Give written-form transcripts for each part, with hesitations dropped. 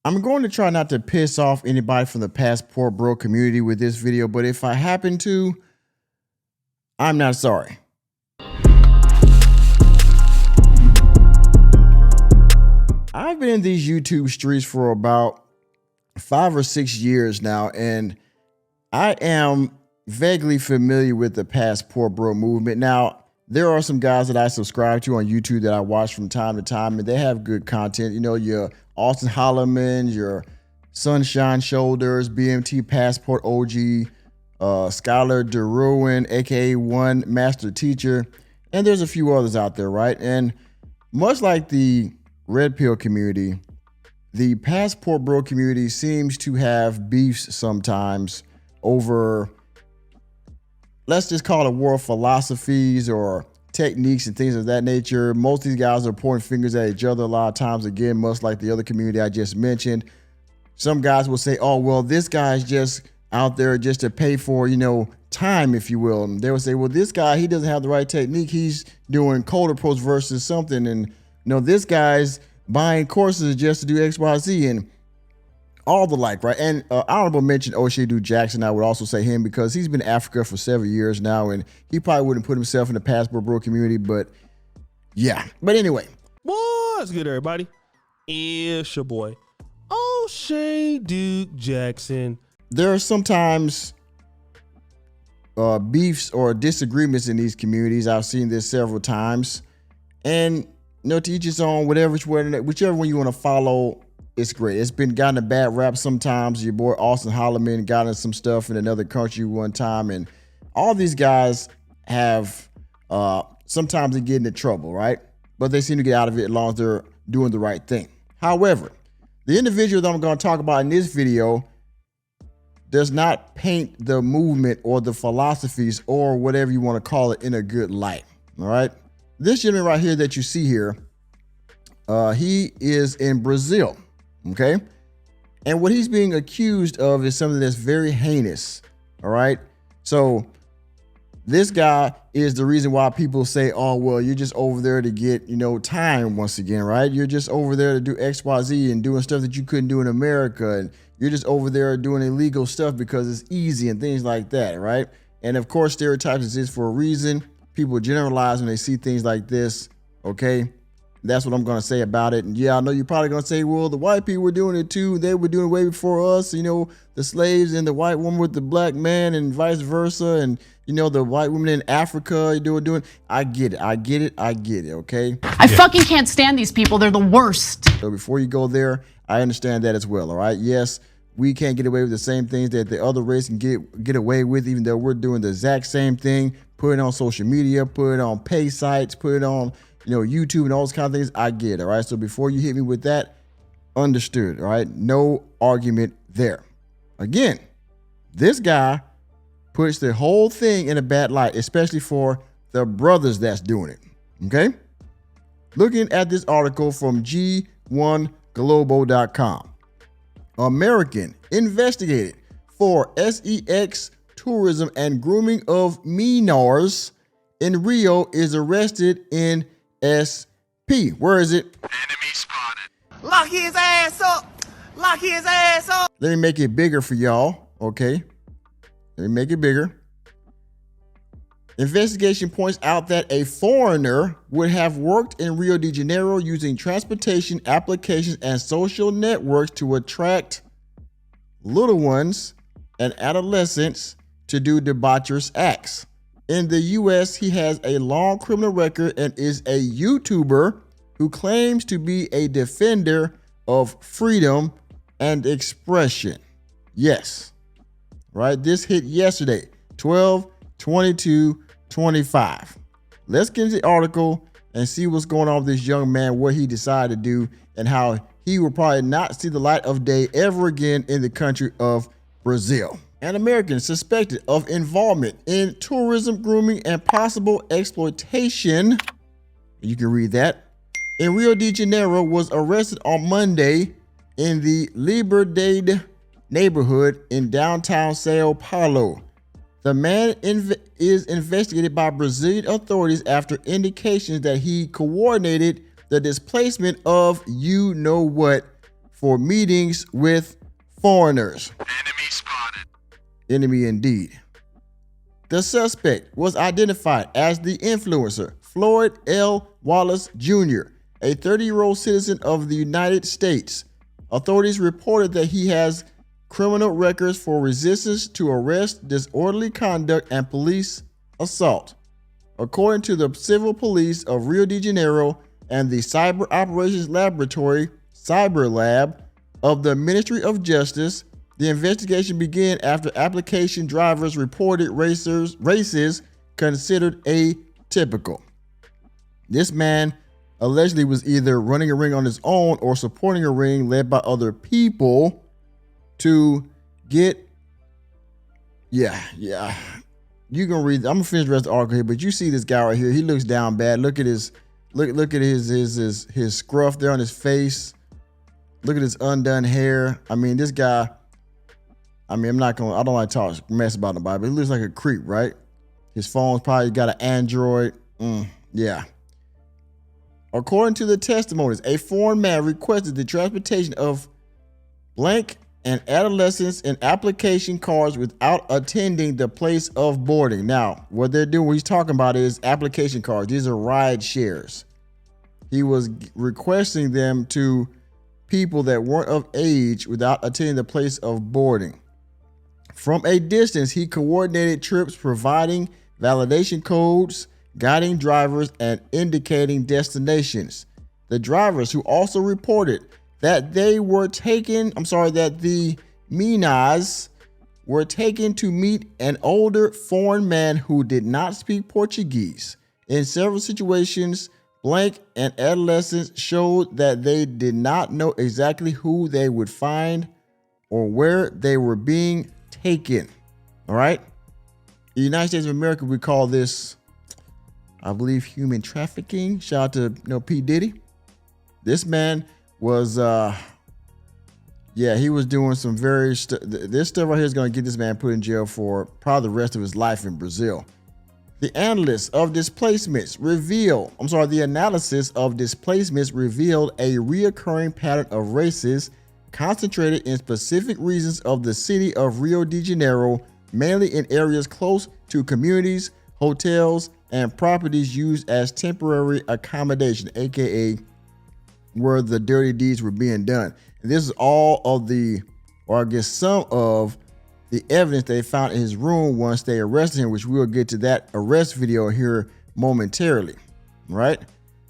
I'm going to try not to piss off anybody from the Passport Bro community with this video, but if I happen to, I'm not sorry. I've been in these YouTube streets for about 5 or 6 years now, and I am vaguely familiar with the Passport Bro movement. Now, there are some guys that I subscribe to on YouTube that I watch from time to time, and they have good content. You know, your Austin Holloman, your Sunshine Shoulders, BMT Passport OG, Skylar DeRuin, aka One Master Teacher, and there's a few others out there, right? And much like the Red Pill community, the Passport Bro community seems to have beefs sometimes over, let's just call it war philosophies or techniques and things of that nature. Most of these guys are pointing fingers at each other a lot of times, again, much like the other community I just mentioned. Some guys will say, oh, well, this guy's just out there just to pay for, you know, time, if you will. And they will say, well, this guy, he doesn't have the right technique. He's doing cold approach versus something. And, you know, this guy's buying courses just to do X, Y, Z, and all the like, right? And honorable mention Oshedu Jackson, I would also say him because he's been in Africa for several years now, and he probably wouldn't put himself in the Passport Bro community, but yeah. But anyway. What's good, everybody? It's your boy, Oshedu Jackson. There are sometimes beefs or disagreements in these communities. I've seen this several times, and you know, to each his own, whichever one you want to follow. It's great. It's been gotten a bad rap sometimes. Your boy Austin Holloman got in some stuff in another country one time, and all these guys have sometimes they get into trouble, right? But they seem to get out of it as long as they're doing the right thing. However, the individual that I'm going to talk about in this video does not paint the movement or the philosophies or whatever you want to call it in a good light. All right. This gentleman right here that you see here, he is in Brazil. Okay. And what he's being accused of is something that's very heinous. All right. So this guy is the reason why people say, oh, well, you're just over there to get, you know, time once again, right? You're just over there to do X, Y, Z and doing stuff that you couldn't do in America. And you're just over there doing illegal stuff because it's easy and things like that, right? And of course, stereotypes exist for a reason. People generalize when they see things like this, okay? That's what I'm going to say about it. And yeah, I know you're probably going to say, well, the white people were doing it too. They were doing it way before us. You know, the slaves and the white woman with the black man and vice versa. And, you know, the white woman in Africa doing. I get it. I get it. Okay? I fucking can't stand these people. They're the worst. So before you go there, I understand that as well, all right? Yes, we can't get away with the same things that the other race can get away with, even though we're doing the exact same thing. Put it on social media, put it on pay sites, put it on, you know, YouTube and all those kind of things. I get it, all right? So before you hit me with that, understood, all right? No argument there. Again, this guy puts the whole thing in a bad light, especially for the brothers that's doing it, okay? Looking at this article from G1global.com. American investigated for sex, tourism, and grooming of minors in Rio is arrested in SP. Where is it? Enemy spotted. Lock his ass up. Lock his ass up. Let me make it bigger for y'all, okay? Let me make it bigger. Investigation points out that a foreigner would have worked in Rio de Janeiro using transportation applications and social networks to attract little ones and adolescents to do debaucherous acts. In the US, he has a long criminal record and is a YouTuber who claims to be a defender of freedom and expression. Yes, right? This hit yesterday, 12/22/25. Let's get into the article and see what's going on with this young man, what he decided to do, and how he will probably not see the light of day ever again in the country of Brazil. An American suspected of involvement in tourism, grooming, and possible exploitation, you can read that, in Rio de Janeiro was arrested on Monday in the Liberdade neighborhood in downtown Sao Paulo. The man is investigated by Brazilian authorities after indications that he coordinated the displacement of you know what for meetings with foreigners. Enemy spotted. Enemy indeed. The suspect was identified as the influencer, Floyd L. Wallace Jr., a 30-year-old citizen of the United States. Authorities reported that he has criminal records for resistance to arrest, disorderly conduct, and police assault. According to the Civil Police of Rio de Janeiro and the Cyber Operations Laboratory, Cyber Lab, of the Ministry of Justice, the investigation began after application drivers reported races considered atypical. This man allegedly was either running a ring on his own or supporting a ring led by other people to get, you can read. I'm gonna finish the rest of the article here, but you see this guy right here. He looks down bad. Look at his look at his scruff there on his face. Look at his undone hair. I mean, this guy. I mean, I don't like to talk mess about nobody, but he looks like a creep, right? His phone's probably got an Android. Yeah. According to the testimonies, a foreign man requested the transportation of blank and adolescents in application cards without attending the place of boarding. Now, what they're doing, what he's talking about is application cards. These are ride shares. He was requesting them to people that weren't of age without attending the place of boarding. From a distance, he coordinated trips, providing validation codes, guiding drivers, and indicating destinations. The drivers, who also reported that the Minas were taken to meet an older foreign man who did not speak Portuguese. In several situations, blank and adolescents showed that they did not know exactly who they would find or where they were being taken. All right. The United States of America, we call this, I believe, human trafficking. Shout out to P. Diddy. This man was, he was doing some very, this stuff right here is going to get this man put in jail for probably the rest of his life in Brazil. The analysis of displacements revealed a reoccurring pattern of races concentrated in specific regions of the city of Rio de Janeiro, mainly in areas close to communities, hotels, and properties used as temporary accommodation, aka where the dirty deeds were being done. And this is all of some of the evidence they found in his room once they arrested him, which we'll get to that arrest video here momentarily, right?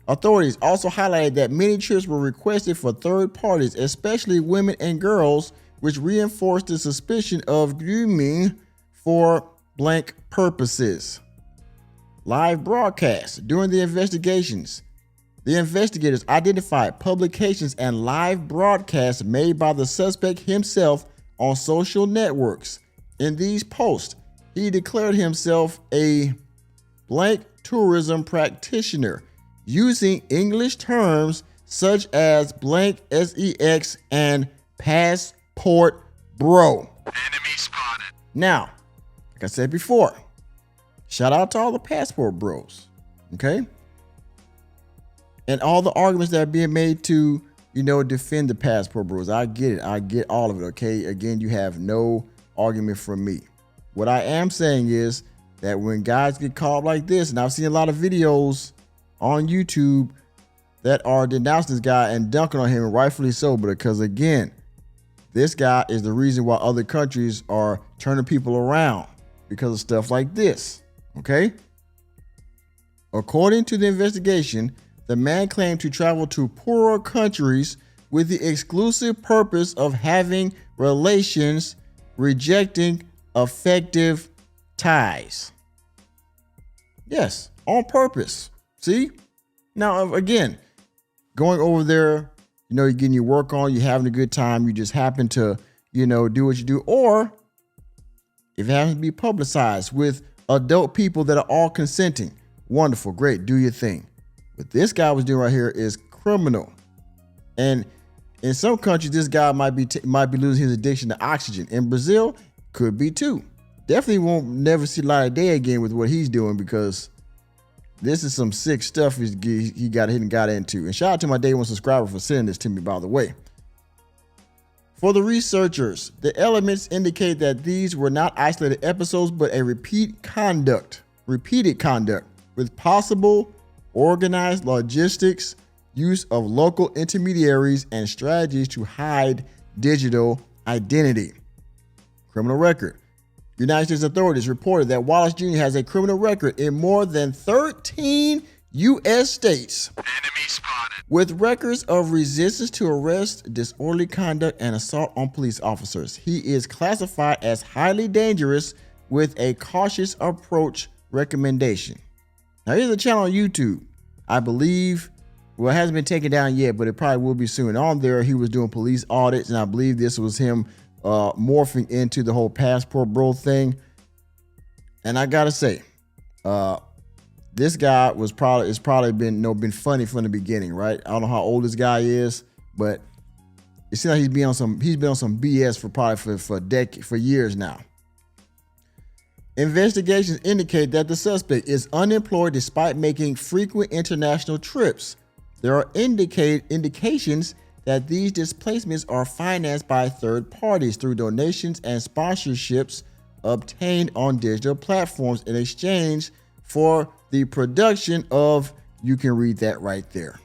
Authorities also highlighted that many trips were requested for third parties, especially women and girls, which reinforced the suspicion of grooming for blank purposes. Live broadcasts. During the investigations, the investigators identified publications and live broadcasts made by the suspect himself on social networks. In these posts, he declared himself a blank tourism practitioner, using English terms such as blank sex and passport bro. Enemy spotted. Now, like I said before, shout out to all the passport bros, okay? And all the arguments that are being made to, defend the passport bros. I get it. I get all of it, okay? Again, you have no argument from me. What I am saying is that when guys get caught like this, and I've seen a lot of videos on YouTube that are denouncing this guy and dunking on him, and rightfully so, because again, this guy is the reason why other countries are turning people around because of stuff like this, okay? According to the investigation, the man claimed to travel to poorer countries with the exclusive purpose of having relations, rejecting effective ties. Yes, on purpose. See? Now, again, going over there, you're getting your work on, you're having a good time, you just happen to, do what you do. Or if it happens to be publicized with adult people that are all consenting, wonderful, great, do your thing. What this guy was doing right here is criminal. And in some countries, this guy might be losing his addiction to oxygen. In Brazil, could be too. Definitely won't never see light of day again with what he's doing, because this is some sick stuff he got into. And shout out to my day one subscriber for sending this to me, by the way. For the researchers, the elements indicate that these were not isolated episodes, but a repeated conduct with possible organized logistics, use of local intermediaries, and strategies to hide digital identity. Criminal record. United States authorities reported that Wallace Jr. has a criminal record in more than 13 U.S. states. Enemy spotted. With records of resistance to arrest, disorderly conduct, and assault on police officers. He is classified as highly dangerous with a cautious approach recommendation. Now, here's a channel on YouTube. I believe, well, it hasn't been taken down yet, but it probably will be soon. On there, he was doing police audits, and I believe this was him morphing into the whole passport bro thing. And I gotta say, this guy is probably been funny from the beginning, right? I don't know how old this guy is, but it seems like he's been on some BS for years now. Investigations indicate that the suspect is unemployed despite making frequent international trips. There are indications that these displacements are financed by third parties through donations and sponsorships obtained on digital platforms in exchange for the production of, you can read that right there.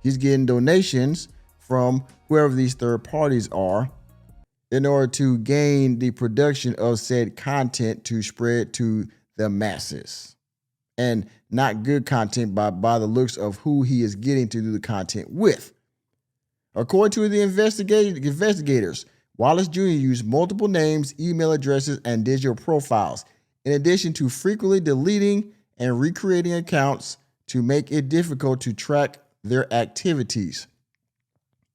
He's getting donations from whoever these third parties are in order to gain the production of said content to spread to the masses. And not good content by the looks of who he is getting to do the content with. According to the investigators, Wallace Jr. used multiple names, email addresses, and digital profiles, in addition to frequently deleting and recreating accounts to make it difficult to track their activities.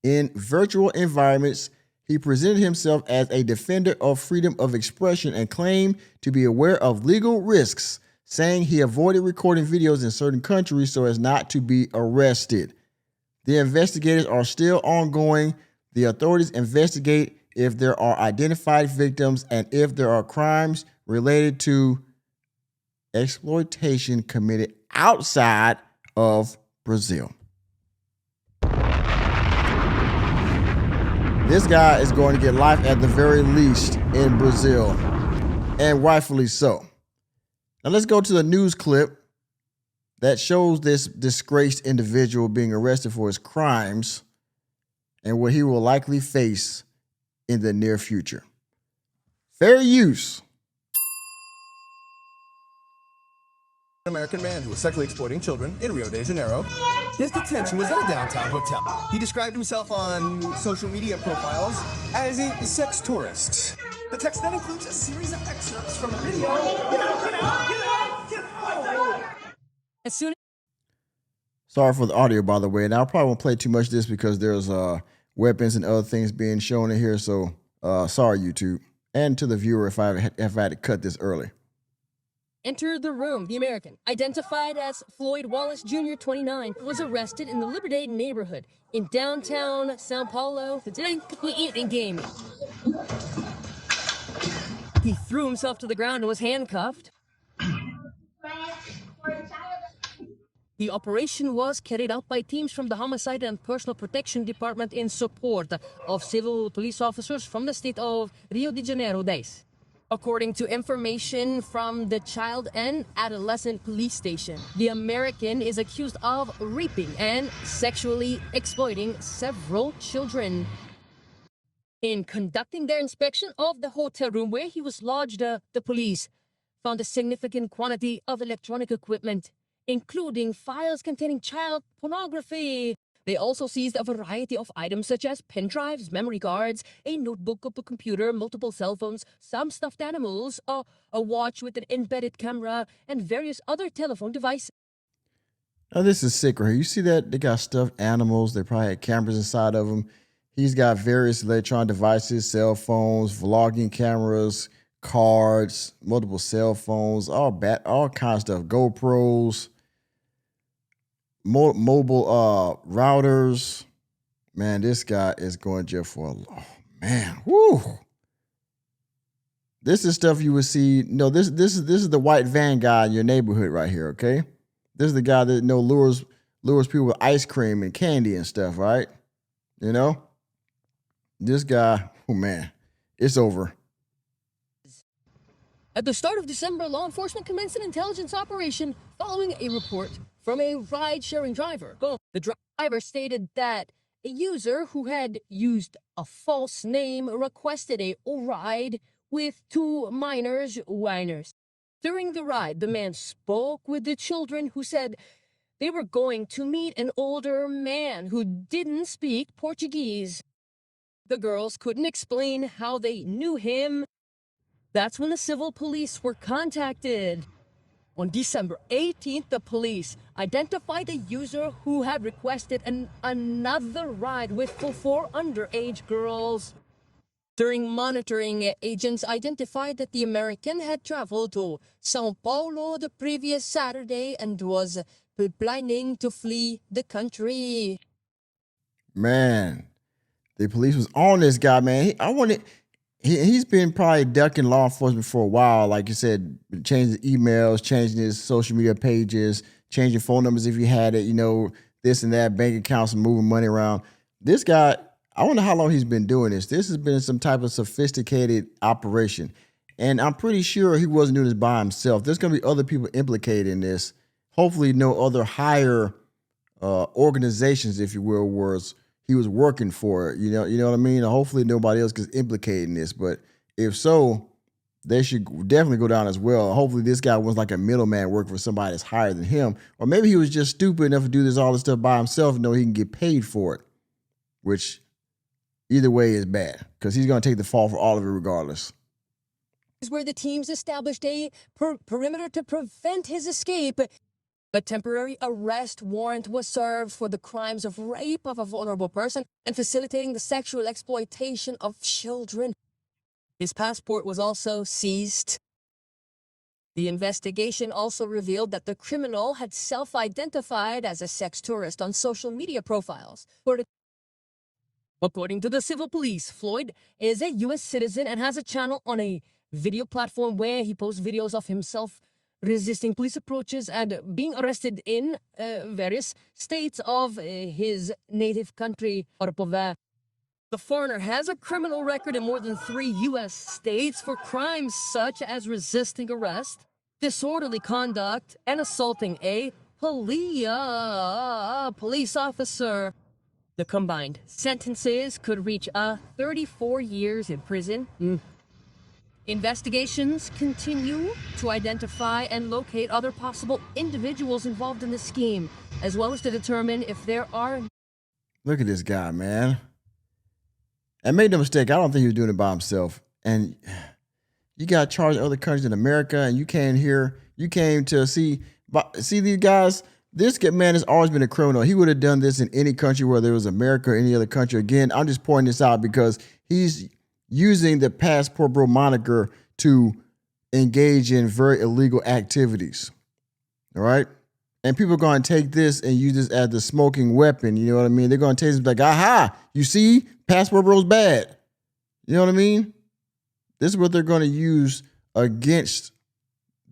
In virtual environments, he presented himself as a defender of freedom of expression and claimed to be aware of legal risks, saying he avoided recording videos in certain countries so as not to be arrested. The investigators are still ongoing. The authorities investigate if there are identified victims and if there are crimes related to exploitation committed outside of Brazil. This guy is going to get life at the very least in Brazil, and rightfully so. Now let's go to the news clip that shows this disgraced individual being arrested for his crimes and what he will likely face in the near future. Fair use. An American man who was sexually exploiting children in Rio de Janeiro. His detention was at a downtown hotel. He described himself on social media profiles as a sex tourist. The text then includes a series of excerpts from the video. Get out! As soon Sorry for the audio, by the way, and I probably won't play too much of this because there's weapons and other things being shown in here. So sorry, YouTube, and to the viewer if I had to cut this early. entered the room, the American, identified as Floyd Wallace Jr., 29, was arrested in the Liberdade neighborhood in downtown Sao Paulo to eat and game. He threw himself to the ground and was handcuffed. The operation was carried out by teams from the Homicide and Personal Protection Department in support of civil police officers from the state of Rio de Janeiro days. According to information from the Child and Adolescent Police Station, the American is accused of raping and sexually exploiting several children. In conducting their inspection of the hotel room where he was lodged, the police found a significant quantity of electronic equipment, including files containing child pornography. They also seized a variety of items such as pen drives, memory cards, a notebook, a computer, multiple cell phones, some stuffed animals, a watch with an embedded camera, and various other telephone devices. Now this is sick right here. You see that? They got stuffed animals. They probably had cameras inside of them. He's got various electronic devices, cell phones, vlogging cameras, cards, multiple cell phones, all kinds of stuff, GoPros, mobile routers. Man, this guy is going to jail for man. Woo. This is stuff you would see. No, this is the white van guy in your neighborhood right here. Okay, this is the guy that lures people with ice cream and candy and stuff, right? You know. This guy, oh man, it's over. At the start of December, law enforcement commenced an intelligence operation following a report from a ride-sharing driver. The driver stated that a user who had used a false name requested a ride with two minors. During the ride, the man spoke with the children who said they were going to meet an older man who didn't speak Portuguese. The girls couldn't explain how they knew him. That's when the civil police were contacted. On December 18th, the police identified a user who had requested another ride with four underage girls. During monitoring, agents identified that the American had traveled to Sao Paulo the previous Saturday and was planning to flee the country. Man, the police was on this guy, man. He's been probably ducking law enforcement for a while. Like you said, changing emails, changing his social media pages, changing phone numbers if he had it, this and that, bank accounts and moving money around. This guy, I wonder how long he's been doing this. This has been some type of sophisticated operation. And I'm pretty sure he wasn't doing this by himself. There's going to be other people implicated in this. Hopefully no other higher organizations, if you will, he was working for it. You know what I mean? Hopefully nobody else gets implicated in this. But if so, they should definitely go down as well. Hopefully this guy was like a middleman working for somebody that's higher than him. Or maybe he was just stupid enough to do all this stuff by himself and know he can get paid for it. Which either way is bad because he's going to take the fall for all of it regardless. Where the teams established a perimeter to prevent his escape. A temporary arrest warrant was served for the crimes of rape of a vulnerable person and facilitating the sexual exploitation of children. His passport was also seized. The investigation also revealed that the criminal had self-identified as a sex tourist on social media profiles. According to the civil police, Floyd is a U.S. citizen and has a channel on a video platform where he posts videos of himself resisting police approaches and being arrested in various states of his native country, The foreigner has a criminal record in more than 3 U.S. states for crimes such as resisting arrest, disorderly conduct, and assaulting a police officer. The combined sentences could reach 34 years in prison. Investigations continue to identify and locate other possible individuals involved in the scheme, as well as to determine if there are... Look at this guy, man. And make no mistake, I don't think he was doing it by himself. And you got charged in other countries in America, and you came here, you came to see these guys. This man has always been a criminal. He would have done this in any country, whether it was America or any other country. Again, I'm just pointing this out because he's using the Passport Bro moniker to engage in very illegal activities. All right? And people are going to take this and use this as the smoking weapon. You know what I mean? They're going to take this like, aha, you see, Passport Bro's bad. You know what I mean? This is what they're going to use against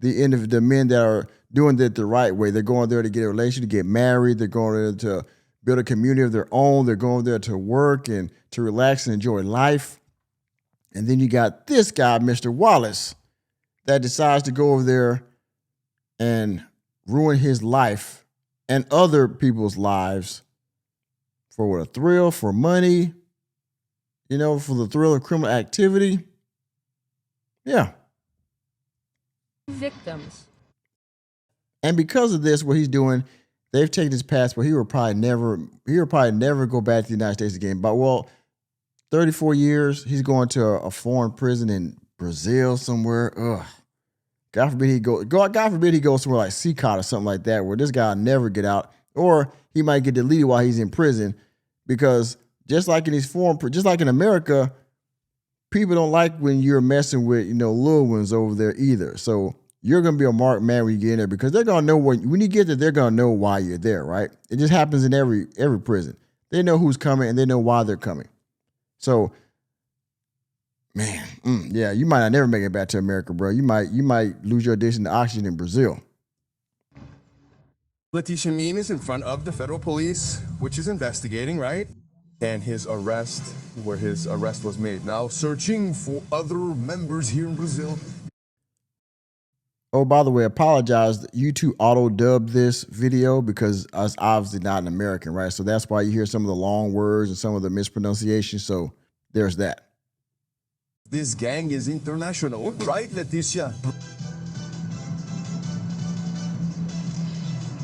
the men that are doing it the right way. They're going there to get a relationship, to get married. They're going there to build a community of their own. They're going there to work and to relax and enjoy life. And then you got this guy, Mr. Wallace, that decides to go over there and ruin his life and other people's lives for what, a thrill, for money, for the thrill of criminal activity. Yeah. Victims. And because of this, what he's doing, they've taken his passport. He will probably never go back to the United States again. But 34 years, he's going to a foreign prison in Brazil somewhere. Ugh. God forbid he goes somewhere like CCOT or something like that, where this guy will never get out, or he might get deleted while he's in prison, because just like in America, people don't like when you're messing with little ones over there either. So you're gonna be a marked man when you get in there, because they're gonna know when you get there, they're gonna know why you're there, right? It just happens in every prison. They know who's coming and they know why they're coming. So, man, yeah, you might not never make it back to America, bro. You might lose your addiction to oxygen in Brazil. Letitia Mean is in front of the federal police, which is investigating, right? and his arrest, where his arrest was made. Now searching for other members here in Brazil. Oh, by the way, apologize. YouTube auto-dubbed this video because it's obviously not an American, right? So that's why you hear some of the long words and some of the mispronunciation. So there's that. This gang is international, right, Leticia?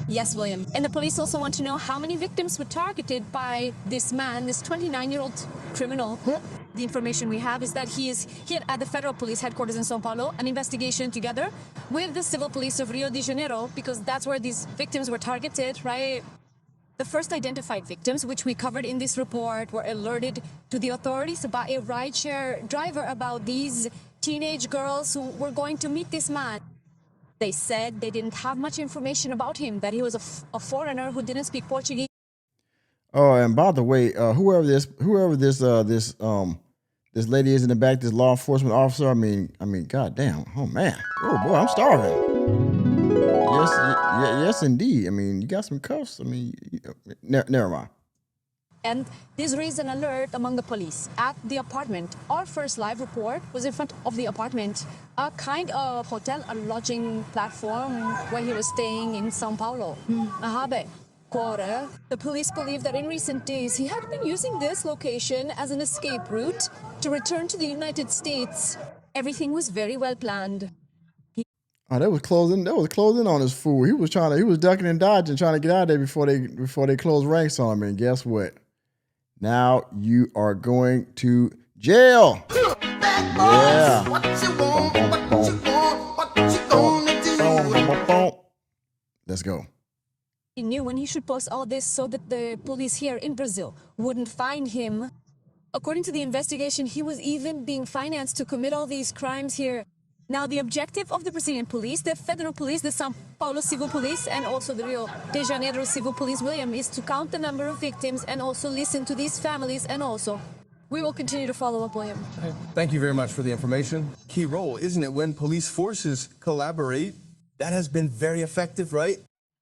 Yes, William. And the police also want to know how many victims were targeted by this man, this 29-year-old criminal. The information we have is that he is here at the federal police headquarters in São Paulo, an investigation together with the civil police of Rio de Janeiro, because that's where these victims were targeted, right? The first identified victims, which we covered in this report, were alerted to the authorities by a rideshare driver about these teenage girls who were going to meet this man. They said they didn't have much information about him, that he was a foreigner who didn't speak Portuguese. Oh, and by the way, whoever this lady is in the back, this law enforcement officer. I mean, goddamn. Oh man. Oh boy, I'm starving. Yes, indeed. I mean, you got some cuffs. I mean, never mind. And this raised an alert among the police at the apartment. Our first live report was in front of the apartment, a kind of hotel, a lodging platform where he was staying in São Paulo. The police believe that in recent days he had been using this location as an escape route to return to the United States. Everything was very well planned. Oh, that was closing on his fool. He was ducking and dodging, trying to get out of there before they closed ranks on him. And guess what? Now you are going to jail. Yeah. Let's go. He knew when he should post all this so that the police here in Brazil wouldn't find him. According to the investigation, he was even being financed to commit all these crimes here. Now, the objective of the Brazilian police, the federal police, the São Paulo civil police, and also the Rio de Janeiro civil police, William, is to count the number of victims and also listen to these families. And also, we will continue to follow up, William. Thank you very much for the information. Key role, isn't it, when police forces collaborate? That has been very effective, right?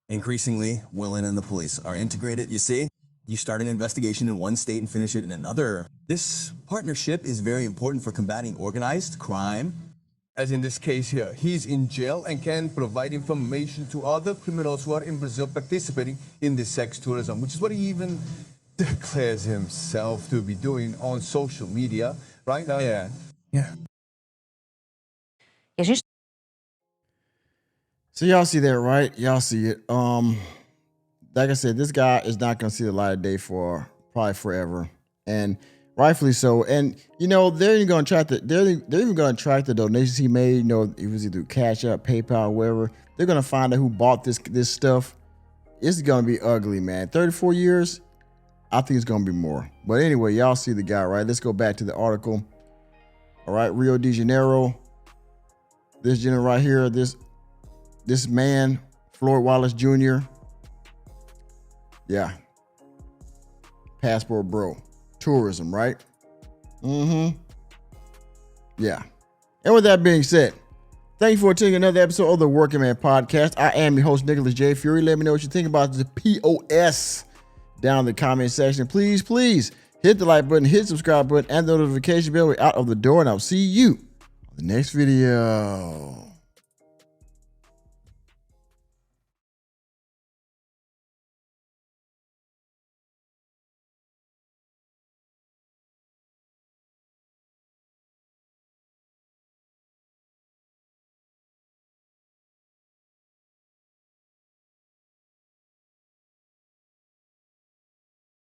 Increasingly, Willen and the police are integrated, you see? You start an investigation in one state and finish it in another. This partnership is very important for combating organized crime. As in this case here, he's in jail and can provide information to other criminals who are in Brazil participating in this sex tourism, which is what he even declares himself to be doing on social media, right? Oh, yeah. Yeah. So y'all see that, right? Y'all see it. Like I said, this guy is not going to see the light of day for probably forever, and rightfully so. And you know they're even going to track the donations he made. You know, it was either Cashapp, PayPal, wherever. They're going to find out who bought this stuff. It's going to be ugly, man. 34 years. I think it's going to be more. But anyway, y'all see the guy, right? Let's go back to the article. All right, Rio de Janeiro. This gentleman right here. This man, Floyd Wallace Jr. Yeah. Passport bro. Tourism, right? Mm-hmm. Yeah. And with that being said, thank you for attending another episode of the Working Man Podcast. I am your host, Nicholas J. Fury. Let me know what you think about the POS down in the comment section. Please hit the like button, hit the subscribe button, and the notification bell. We're out of the door, and I'll see you on the next video.